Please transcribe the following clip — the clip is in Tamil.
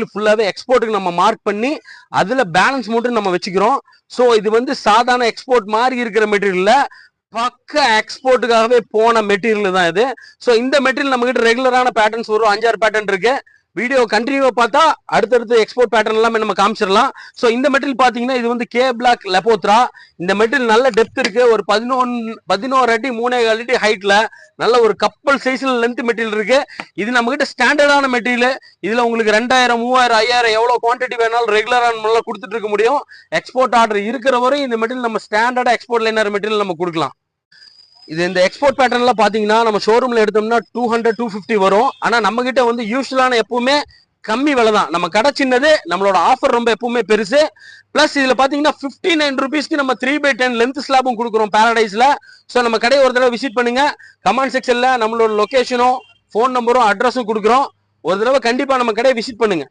மெட்டீரியல் ஃபுல்லாவே எக்ஸ்போர்ட்டுக்கு நம்ம மார்க் பண்ணி அதுல பேலன்ஸ் மட்டும் நம்ம வச்சுக்கிறோம். ஸோ இது வந்து சாதாரண எக்ஸ்போர்ட் மாதிரி இருக்கிற மெட்டீரியல்ல பக்க எக்ஸ்போர்ட்டுக்காகவே போன மெட்டீரியல் தான் இது. ஸோ இந்த மெட்டீரியல் நம்ம கிட்ட ரெகுலரான பேட்டர்ன்ஸ் வரும், 5-6 பேட்டர்ன் இருக்கு. வீடியோ கண்டினியூவா பார்த்தா அடுத்தடுத்து எக்ஸ்போர்ட் பேட்டர்ன் எல்லாமே நம்ம காமிச்சிடலாம். ஸோ இந்த மெட்டீரியல் பாத்தீங்கன்னா இது வந்து கே பிளாக் லெபோத்ரா. இந்த மெட்டீரியல் நல்ல டெப்த் இருக்கு, ஒரு 11 அடி 3.25 அடி ஹைட்ல நல்ல ஒரு கப்பல் சைஸ்ல லென்த் மெட்டீரியல் இருக்கு. இது நம்ம கிட்ட ஸ்டாண்டர்டான மெட்டீரியல். இதுல உங்களுக்கு 2000, 3000, 5000 எவ்வளவு குவான்டிட்டி வேணாலும் ரெகுலரான கொடுத்துட்டு இருக்க முடியும். எக்ஸ்போர்ட் ஆர்டர் இருக்கிற வரை இந்த மெட்டீரியல் நம்ம ஸ்டாண்டர்டா எக்ஸ்போர்ட் லைனர் மெட்டீரியல் நம்ம கொடுக்கலாம். இது இந்த எக்ஸ்போர்ட் பேட்டர்ன்ல பாத்தீங்கன்னா நம்ம ஷோரூம்ல எடுத்தோம்னா 200-250 வரும். ஆனா நம்ம கிட்ட வந்து யூஸ்வலான எப்பவுமே கம்மி விலை தான். நம்ம கடை சின்னது, நம்மளோட ஆஃபர் ரொம்ப எப்பவுமே பெருசு. பிளஸ் இதுல பாத்தீங்கன்னா 59 ரூபீஸ்க்கு நம்ம 3/10 லென்த் ஸ்லாபும் கொடுக்குறோம் பாரடைஸ்ல. ஸோ நம்ம கடையை ஒரு தடவை விசிட் பண்ணுங்க. கமெண்ட் செக்ஷன்ல நம்மளோட லொகேஷனும் ஃபோன் நம்பரும் அட்ரஸும் கொடுக்குறோம். ஒரு தடவை கண்டிப்பா நம்ம கடையை விசிட் பண்ணுங்க.